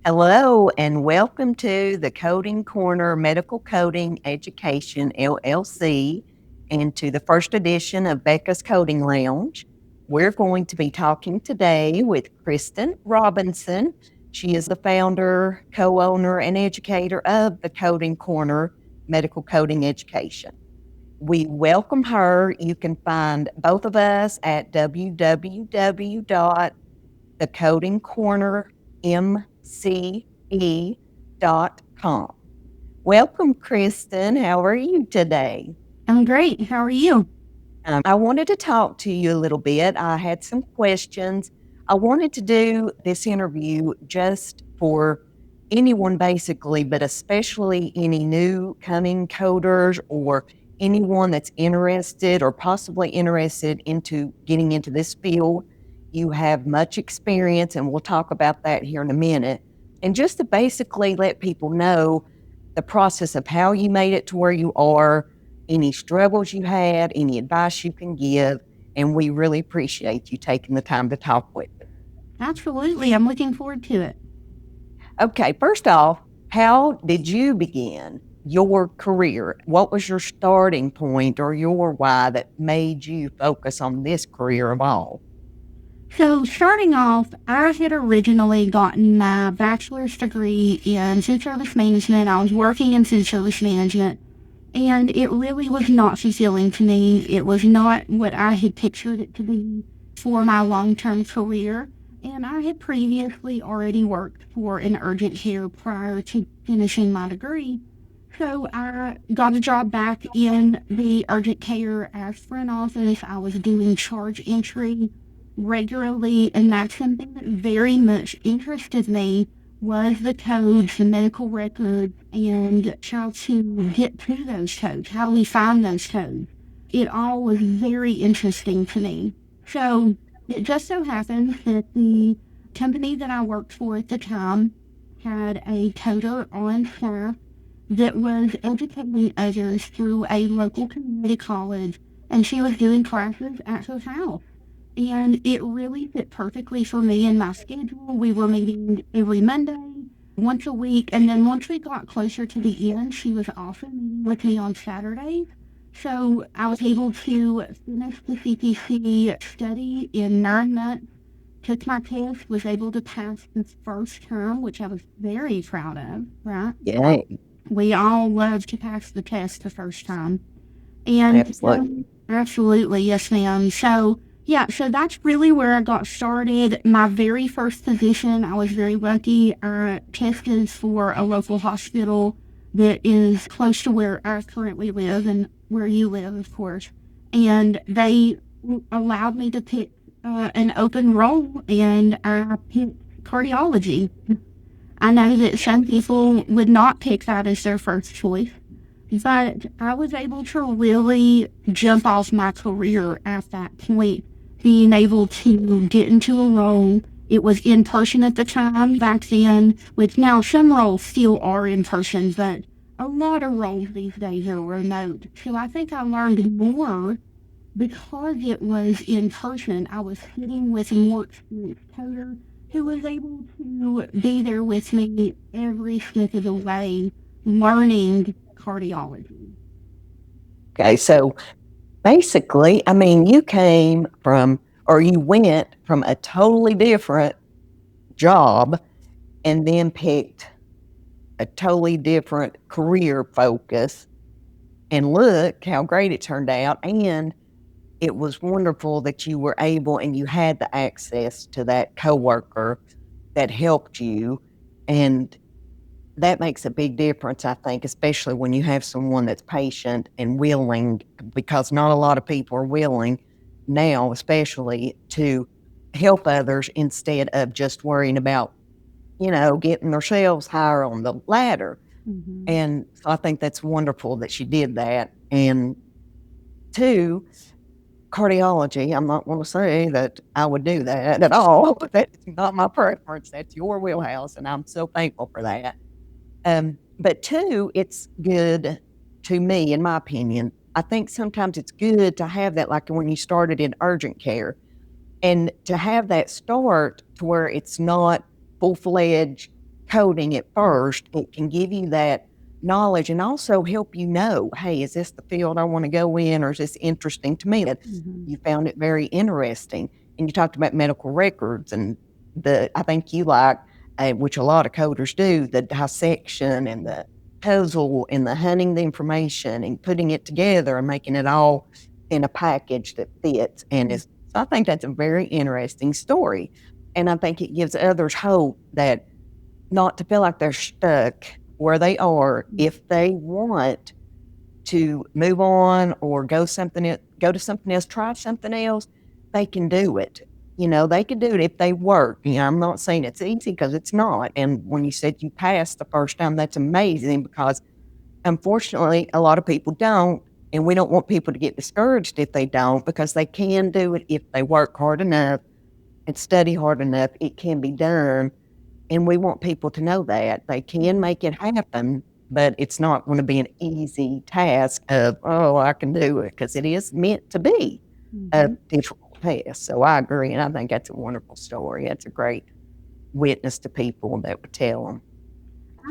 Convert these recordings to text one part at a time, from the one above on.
Hello, and welcome to the Coding Corner Medical Coding Education, LLC, and to the first edition of Becca's Coding Lounge. We're going to be talking today with Cristin Robinson. She is the founder, co-owner, and educator of the Coding Corner Medical Coding Education. We welcome her. You can find both of us at www.thecodingcornermce.com. Welcome, Cristin. How are you today? I'm great. How are you? I wanted to talk to you a little bit. I had some questions. I wanted to do this interview just for anyone basically, but especially any new coming coders or anyone that's interested or possibly interested into getting into this field. You have much experience, and we'll talk about that here in a minute. And just to basically let people know the process of how you made it to where you are, any struggles you had, any advice you can give, and we really appreciate you taking the time to talk with us. Absolutely. I'm looking forward to it. Okay, first off, how did you begin your career? What was your starting point or your why that made you focus on this career of all? So, starting off, I had originally gotten my bachelor's degree in food service management. I was working in food service management, and it really was not fulfilling to me. It was not what I had pictured it to be for my long-term career. And I had previously already worked for an urgent care prior to finishing my degree. So I got a job back in the urgent care as front office. I was doing charge entry regularly, and that's something that very much interested me was the codes, the medical records, and how to get to those codes, how we find those codes. It all was very interesting to me. So it just so happened that the company that I worked for at the time had a coder on staff that was educating others through a local community college, and she was doing classes at her house. And it really fit perfectly for me and my schedule. We were meeting every Monday, once a week, and then once we got closer to the end, she was also meeting with me on Saturdays. So I was able to finish the CPC study in 9 months, took my test, was able to pass the first term, which I was very proud of, right? Yay. We all love to pass the test the first time. And Absolutely. absolutely, yes, ma'am. So, yeah, so that's really where I got started. My very first position, I was very lucky. I tested for a local hospital that is close to where I currently live and where you live, of course. And they allowed me to pick an open role, and I picked cardiology. I know that some people would not pick that as their first choice, but I was able to really jump off my career at that point, being able to get into a role. It was in person at the time back then, which now some roles still are in person, but a lot of roles these days are remote. So I think I learned more because it was in person. I was sitting with a more experienced coder who was able to be there with me every step of the way, learning cardiology. Okay, so basically, you came from, or you went from a totally different job and then picked a totally different career focus. And look how great it turned out. And it was wonderful that you were able and you had the access to that coworker that helped you. And that makes a big difference, I think, especially when you have someone that's patient and willing, because not a lot of people are willing now, especially to help others instead of just worrying about, getting themselves higher on the ladder. Mm-hmm. And so I think that's wonderful that she did that. And two, cardiology, I'm not going to say that I would do that at all. That's not my preference. That's your wheelhouse, and I'm so thankful for that. But two, it's good to me, in my opinion. I think sometimes it's good to have that, like when you started in urgent care, and to have that start to where it's not full-fledged coding at first, it can give you that knowledge and also help you know, hey, is this the field I want to go in, or is this interesting to me? That you found it very interesting. And you talked about medical records, and I think you like, which a lot of coders do, the dissection and the puzzle and the hunting the information and putting it together and making it all in a package that fits. And is, so I think that's a very interesting story. And I think it gives others hope that not to feel like they're stuck where they are. If they want to move on or go to something else, try something else, they can do it. They can do it if they work. I'm not saying it's easy, because it's not. And when you said you passed the first time, that's amazing, because unfortunately, a lot of people don't. And we don't want people to get discouraged if they don't, because they can do it if they work hard enough and study hard enough. It can be done. And we want people to know that they can make it happen, but it's not going to be an easy task of, oh, I can do it, because it is meant to be a difficult test. So I agree. And I think that's a wonderful story. That's a great witness to people that would tell them.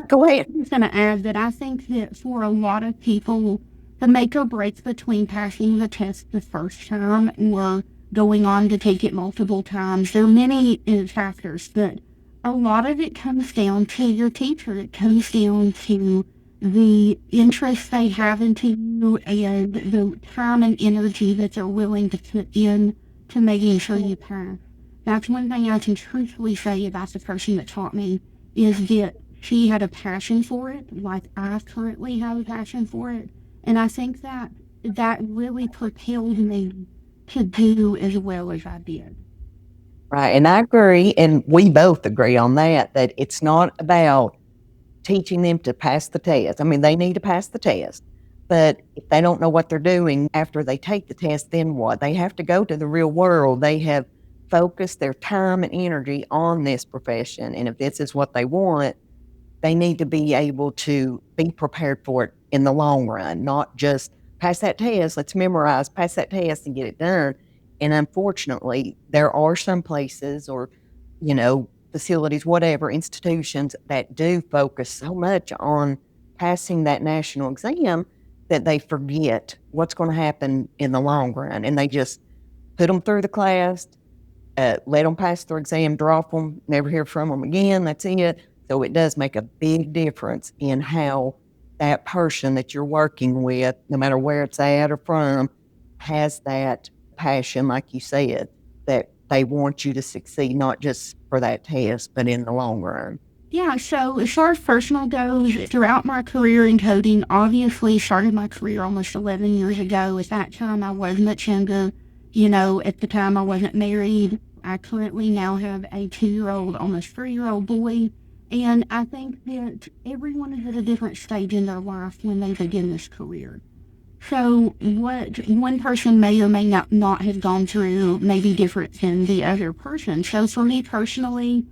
Go ahead. I'm just going to add that I think that for a lot of people, the make or breaks between passing the test the first time or going on to take it multiple times, there are many factors, but a lot of it comes down to your teacher. It comes down to the interest they have into you and the time and energy that they're willing to put in to making sure you pass. That's one thing I can truthfully say about the person that taught me, is that she had a passion for it, like I currently have a passion for it. And I think that really propelled me to do as well as I did. Right. And I agree. And we both agree on that it's not about teaching them to pass the test. I mean, they need to pass the test. But if they don't know what they're doing after they take the test, then what? They have to go to the real world. They have focused their time and energy on this profession. And if this is what they want, they need to be able to be prepared for it in the long run, not just pass that test, let's memorize, pass that test and get it done. And unfortunately, there are some places or, facilities, whatever, institutions that do focus so much on passing that national exam that they forget what's going to happen in the long run. And they just put them through the class, let them pass their exam, drop them, never hear from them again. That's it. So it does make a big difference in how that person that you're working with, no matter where it's at or from, has that passion, like you said, that they want you to succeed, not just for that test, but in the long run. Yeah, so as far as personal goes, throughout my career in coding, obviously started my career almost 11 years ago. At that time, I was much younger. At the time, I wasn't married. I currently now have a 2-year-old, almost 3-year-old boy. And I think that everyone is at a different stage in their life when they begin this career. So what one person may or may not have gone through may be different than the other person. So for me personally,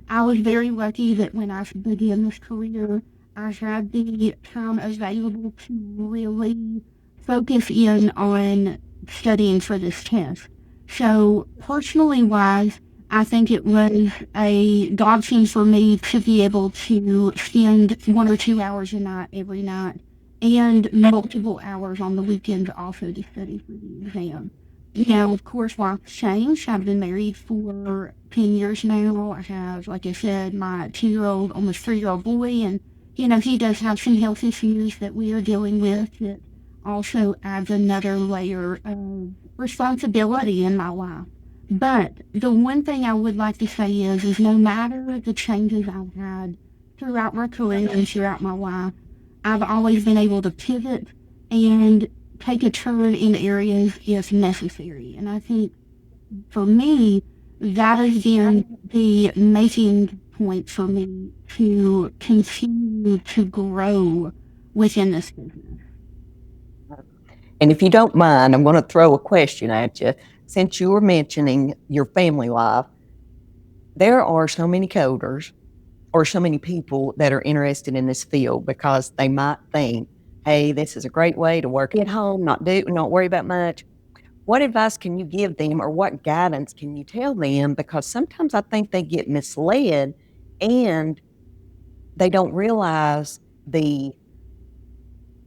I was very lucky that when I began this career, I had the time available to really focus in on studying for this test. So personally wise, I think it was a godsend for me to be able to spend 1 or 2 hours a night every night and multiple hours on the weekends also to study for the exam. Now, of course, life changed. I've been married for 10 years now. I have, like I said, my 2-year-old, almost 3-year-old boy, and, he does have some health issues that we are dealing with that also adds another layer of responsibility in my life. But the one thing I would like to say is no matter the changes I've had throughout my career and throughout my life, I've always been able to pivot and take a turn in areas if necessary. And I think for me, that has been the making point for me to continue to grow within this business. And if you don't mind, I'm going to throw a question at you. Since you were mentioning your family life, there are so many coders or so many people that are interested in this field because they might think, hey, this is a great way to work at home, not worry about much. What advice can you give them, or what guidance can you tell them? Because sometimes I think they get misled and they don't realize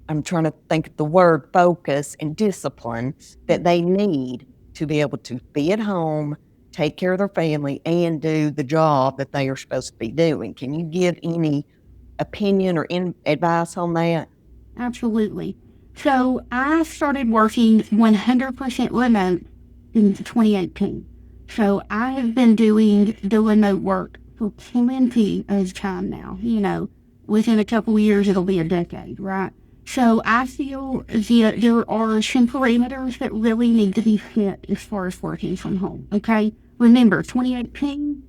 I'm trying to think of the word, focus and discipline that they need to be able to be at home, take care of their family, and do the job that they are supposed to be doing. Can you give any opinion or advice on that? Absolutely. So I started working 100% remote in 2018. So I have been doing the remote work for plenty of time now. Within a couple of years, it'll be a decade, right? So I feel that there are some parameters that really need to be set as far as working from home. Okay. Remember, 2018,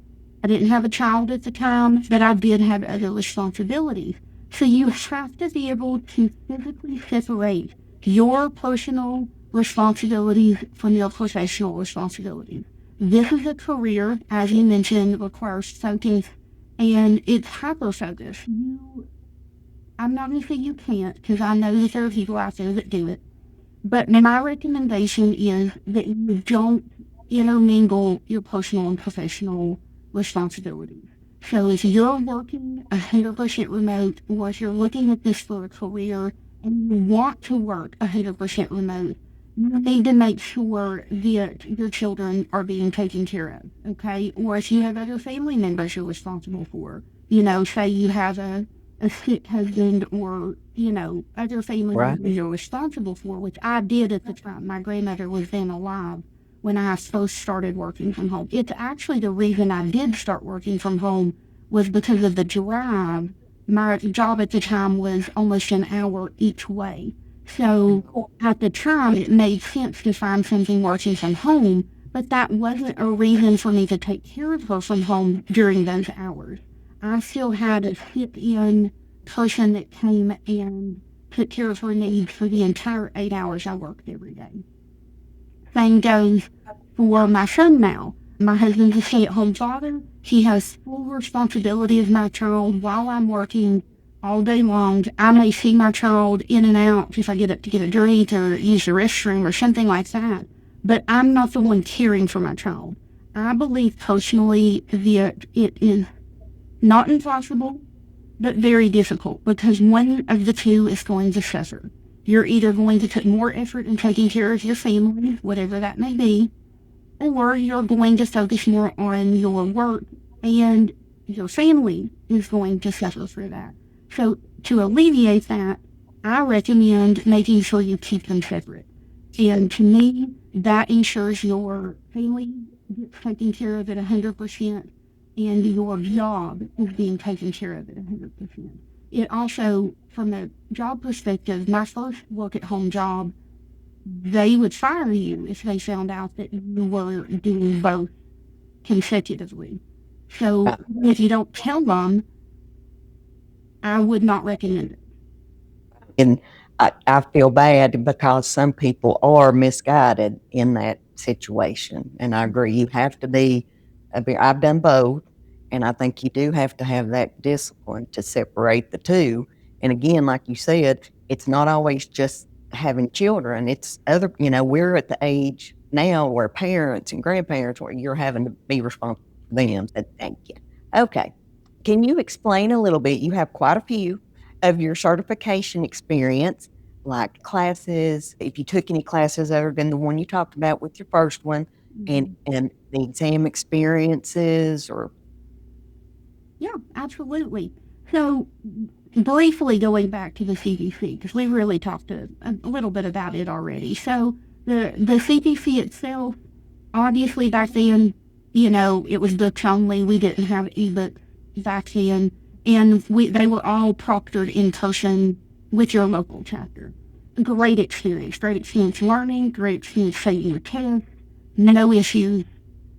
I didn't have a child at the time, but I did have other responsibilities. So you have to be able to physically separate your personal responsibilities from your professional responsibilities. This is a career, as you mentioned, requires focus, and it's hyper focus. I'm not going to say you can't, because I know that there are people out there that do it. But my recommendation is that you don't intermingle your personal and professional responsibilities. So if you're working 100% remote, or if you're looking at this for a career and you want to work 100% remote, you need to make sure that your children are being taken care of, okay? Or if you have other family members you're responsible for, say you have a sick husband, or, other family Right. members you're responsible for, which I did at the time. My grandmother was then alive when I first started working from home. It's actually the reason I did start working from home was because of the drive. My job at the time was almost an hour each way. So at the time, it made sense to find something working from home, but that wasn't a reason for me to take care of her from home during those hours. I still had a sit-in person that came and took care of her needs for the entire 8 hours I worked every day. Same goes for my son now. My husband's a stay-at-home father. He has full responsibility of my child while I'm working all day long. I may see my child in and out if I get up to get a drink or use the restroom or something like that. But I'm not the one caring for my child. I believe personally that it is not impossible, but very difficult, because one of the two is going to suffer. You're either going to put more effort in taking care of your family, whatever that may be, or you're going to focus more on your work, and your family is going to suffer for that. So to alleviate that, I recommend making sure you keep them separate. And to me, that ensures your family gets taken care of at 100%, and your job is being taken care of at 100%. It also, from a job perspective, my first work at home job, they would fire you if they found out that you were doing both consecutively. So if you don't tell them, I would not recommend it. And I feel bad because some people are misguided in that situation. And I agree, you have to be, I've done both. And I think you do have to have that discipline to separate the two. And again, like you said, it's not always just having children, it's other, we're at the age now where parents and grandparents, where you're having to be responsible for them. So thank you. Okay. Can you explain a little bit? You have quite a few of your certification experience, like classes, if you took any classes other than the one you talked about with your first one, and the exam experiences, or Yeah, absolutely. So, briefly going back to the CDC, because we really talked a little bit about it already. So, the CDC itself, obviously back then, it was books only. We didn't have ebooks back then, and they were all proctored in person with your local chapter. Great experience learning, great experience taking your test, no issues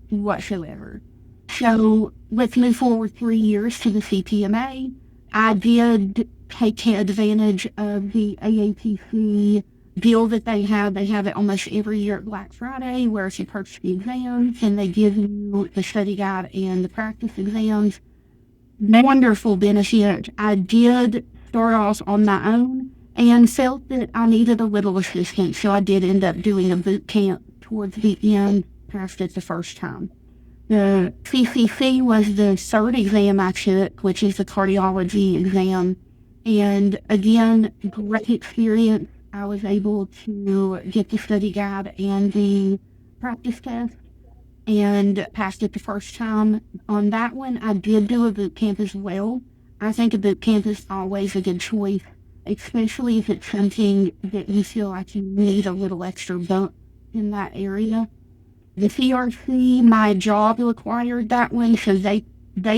whatsoever. So let's move forward 3 years to the CPMA. I did take advantage of the AAPC deal that they have. They have it almost every year at Black Friday, where if you purchase the exams and they give you the study guide and the practice exams. Wonderful benefit. I did start off on my own and felt that I needed a little assistance, so I did end up doing a boot camp towards the end, passed it the first time. The CCC was the third exam I took, which is the cardiology exam. And again, great experience. I was able to get the study guide and the practice test and passed it the first time. On that one, I did do a boot camp as well. I think a boot camp is always a good choice, especially if it's something that you feel like you need a little extra bump in that area. The CRC, my job required that one, so they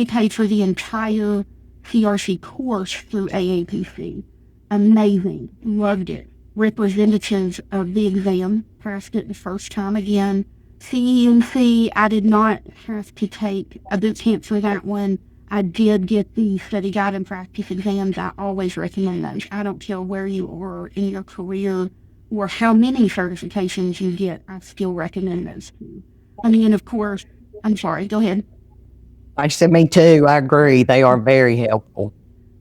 paid for the entire CRC course through AAPC. Amazing. Loved it. Representatives of the exam passed it the first time again. CEMC, I did not have to take a boot camp for that one. I did get the study guide and practice exams. I always recommend those. I don't care where you are in your career or how many certifications you get. I still recommend those too. And then, of course, I'm sorry, go ahead. I said, me too. I agree. They are very helpful.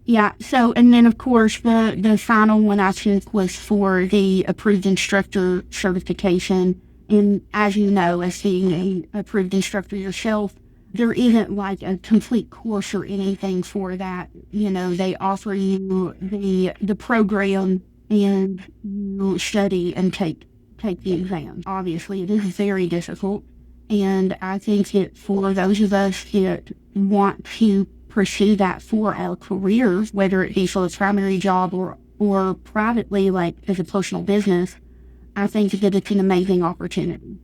Yeah, so, and then of course, the final one I took was for the approved instructor certification. And as you know, as being a approved instructor yourself, there isn't like a complete course or anything for that. You know, they offer you the program and you study and take the exam. Obviously, it is very difficult. And I think that for those of us that want to pursue that for our careers, whether it be for a primary job or privately, like as a personal business, I think that it's an amazing opportunity.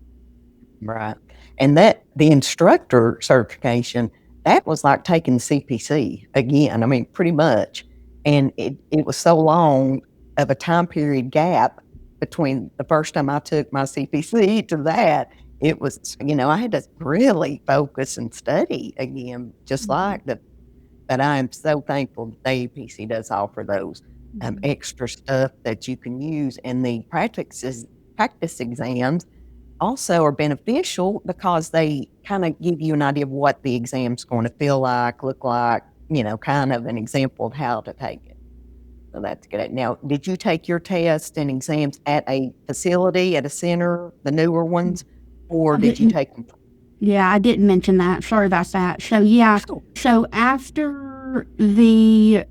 Right. And that the instructor certification, that was like taking CPC again. I mean, pretty much. And it was so long of a time period gap between the first time I took my CPC to that. It was, I had to really focus and study again, just like that. But I am so thankful that the AAPC does offer those extra stuff that you can use. And the practice exams also are beneficial because they kind of give you an idea of what the exam's going to feel like, look like, kind of an example of how to take it. So that's good. Now, did you take your tests and exams at a facility, at a center, the newer ones, or did you take them? Yeah, I didn't mention that. Sorry about that. So, yeah. So, after the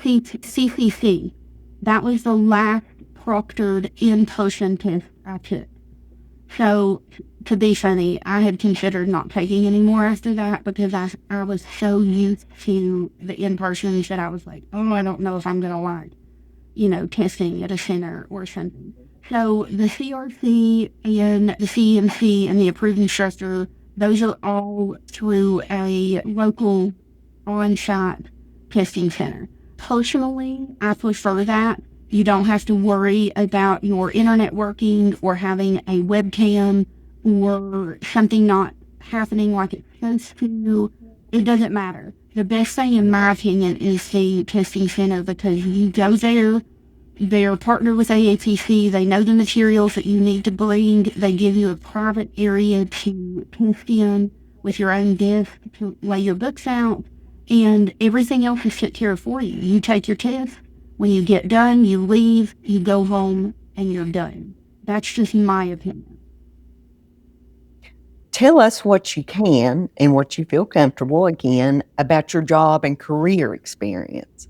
CCC, that was the last proctored in-person test I took. So, to be funny, I had considered not taking any more after that because I was so used to the in-persons that I was like, oh, I don't know if I'm going to like, testing at a center or something. So the CRC and the CEMC and the approved instructor, those are all through a local on-site testing center. Personally, I prefer that. You don't have to worry about your internet working or having a webcam or something not happening like it's supposed to. It doesn't matter. The best thing, in my opinion, is the testing center because you go there, they're partnered with AAPC, they know the materials that you need to bring, they give you a private area to test in with your own desk to lay your books out, and everything else is taken care of for you. You take your test, when you get done, you leave, you go home, and you're done. That's just my opinion. Tell us what you can and what you feel comfortable again about your job and career experience.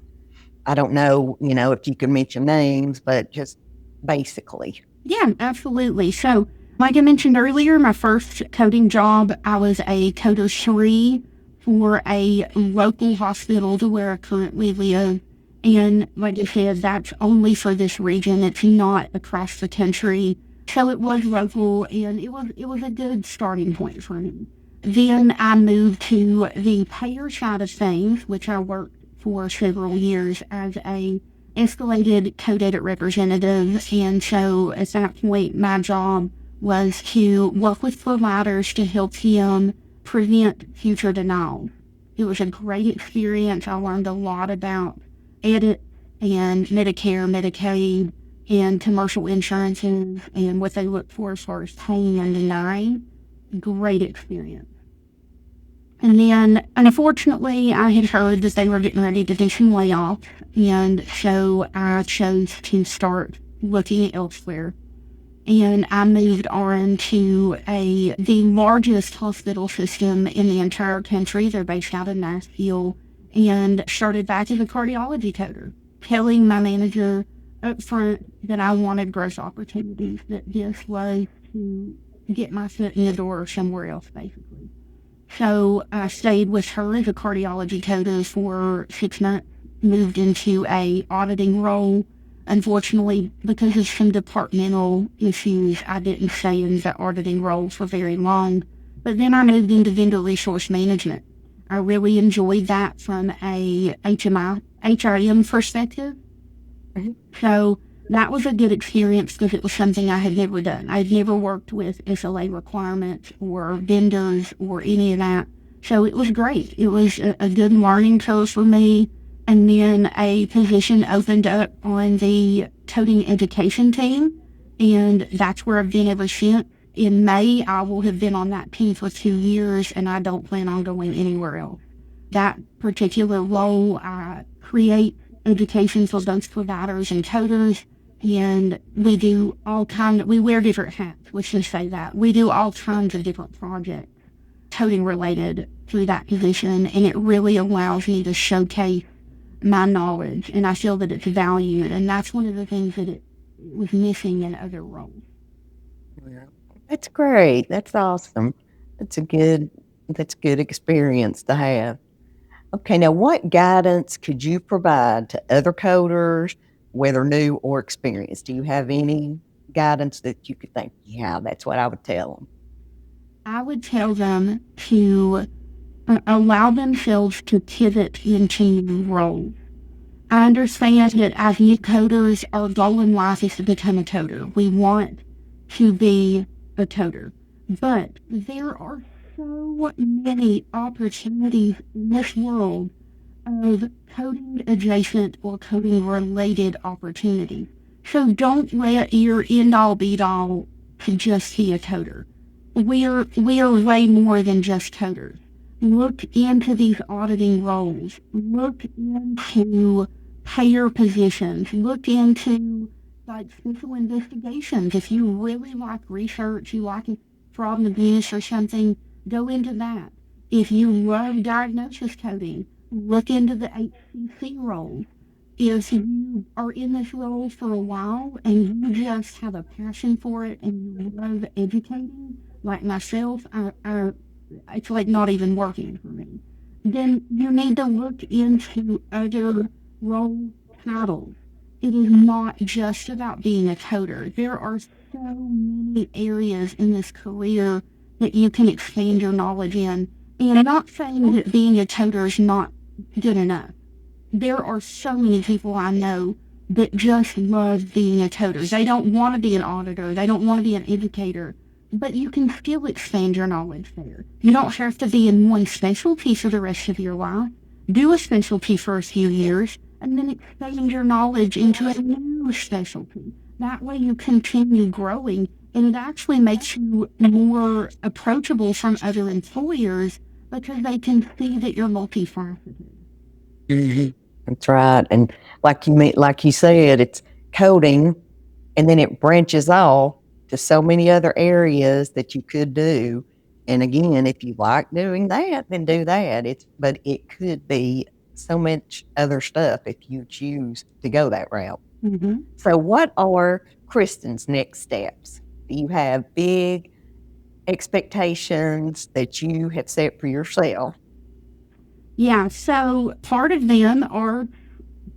I don't know, if you can mention names, but just basically. Yeah, absolutely. So, like I mentioned earlier, my first coding job, I was a coder 3 for a local hospital to where I currently live. And like I said, that's only for this region. It's not across the country. So it was local, and it was a good starting point for me. Then I moved to the payer side of things, which I worked for several years as a escalated code edit representative. And so at that point, my job was to work with providers to help them prevent future denial. It was a great experience. I learned a lot about edit and Medicare, Medicaid, and commercial insurances and what they look for as far as paying and denying. Great experience. And then, unfortunately, I had heard that they were getting ready to do some layoffs, and so I chose to start looking elsewhere. and I moved on to the largest hospital system in the entire country. They're based out of Nashville, and started back as a cardiology coder, telling my manager up front that I wanted growth opportunities, that this was to get my foot in the door somewhere else, basically. So I stayed with her as a cardiology coder for 6 months, moved into a auditing role. Unfortunately, because of some departmental issues, I didn't stay in the auditing role for very long. But then I moved into vendor resource management. I really enjoyed that from a HRM perspective. Mhm. So that was a good experience because it was something I had never done. I'd never worked with SLA requirements or vendors or any of that. So it was great. It was a good learning curve for me. And then a position opened up on the coding education team. And that's where I've been ever since. In May, I will have been on that team for 2 years, and I don't plan on going anywhere else. That particular role, I create education for both providers and coders, and we wear different hats, let's just say that. We do all kinds of different projects, coding related, through that position, and it really allows me to showcase my knowledge, and I feel that it's valued, and that's one of the things that it was missing in other roles. That's great. That's awesome. That's good experience to have. Okay, now what guidance could you provide to other coders, whether new or experienced? Do you have any guidance that you could think, yeah, that's what I would tell them? I would tell them to allow themselves to pivot into new roles. I understand that as new coders, our goal in life is to become a coder. We want to be a coder. But there are so many opportunities in this world of coding adjacent or coding related opportunities. So don't let your end all be all to just be a coder. We are way more than just coders. Look into these auditing roles. Look into payer positions. Look into like special investigations. If you really like research, you like fraud and abuse or something, go into that. If you love diagnosis coding, look into the HCC role. If you are in this role for a while and you just have a passion for it and you love educating, like myself, it's like not even working for me, then you need to look into other role titles. It is not just about being a coder. There are so many areas in this career that you can expand your knowledge in. And I'm not saying that being a coder is not good enough. There are so many people I know that just love being a coder. They don't want to be an auditor. They don't want to be an educator. But you can still expand your knowledge there. You don't have to be in one specialty for the rest of your life. Do a specialty for a few years and then expand your knowledge into a new specialty. That way you continue growing, and it actually makes you more approachable from other employers because they can see that you're multifaceted. That's right. And like you said, it's coding, and then it branches off to so many other areas that you could do. And again, if you like doing that, then do that. But it could be so much other stuff if you choose to go that route. Mm-hmm. So, what are Cristin's next steps? Do you have big expectations that you have set for yourself? Yeah, so part of them are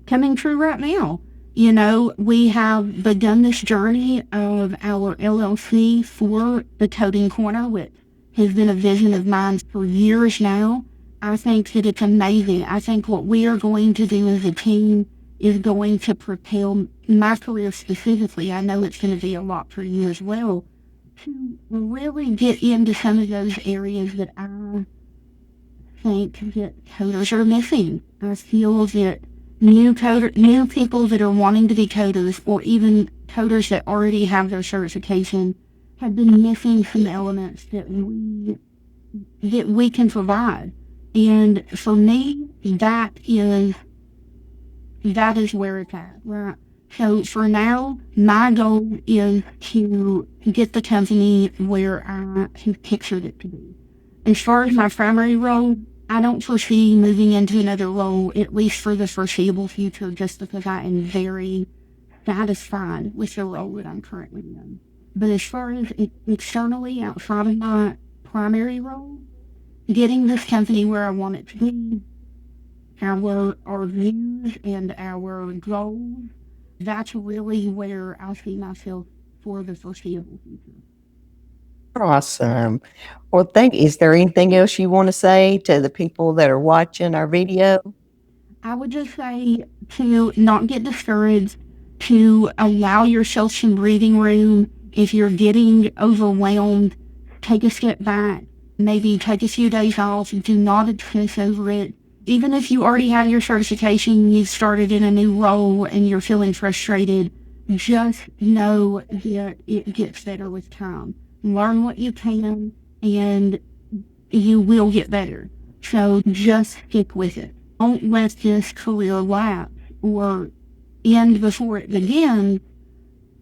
coming true right now. You know, we have begun this journey of our LLC for the Coding Corner, which has been a vision of mine for years now. I think that it's amazing. I think what we are going to do as a team is going to propel my career specifically. I know it's going to be a lot for you as well, to really get into some of those areas that I think that coders are missing. I feel that new people that are wanting to be coders, or even coders that already have their certification, have been missing some elements that we can provide. And for me, that is where it's at. Right? So for now, my goal is to get the company where I have pictured it to be. As far as my primary role, I don't foresee moving into another role, at least for the foreseeable future, just because I am very satisfied with the role that I'm currently in. But as far as externally, outside of my primary role, getting this company where I want it to be, our views and our goals, that's really where I see myself for the foreseeable future. Awesome. Well, is there anything else you want to say to the people that are watching our video? I would just say to not get discouraged, to allow yourself some breathing room. If you're getting overwhelmed, take a step back, maybe take a few days off, do not obsess over it. Even if you already have your certification, you've started in a new role and you're feeling frustrated, just know that it gets better with time. Learn what you can and you will get better. So just stick with it. Don't let this career lapse or end before it begins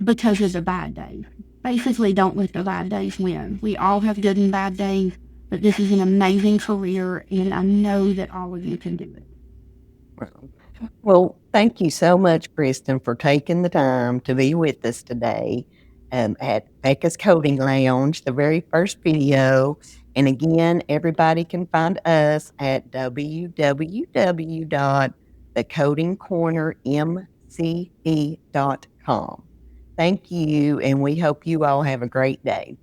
because of the bad days. Basically, don't let the bad days win. We all have good and bad days, but this is an amazing career, and I know that all of you can do it. Well, thank you so much, Cristin, for taking the time to be with us today at Becca's Coding Lounge, the very first video. And again, everybody can find us at www.thecodingcornermce.com. Thank you, and we hope you all have a great day.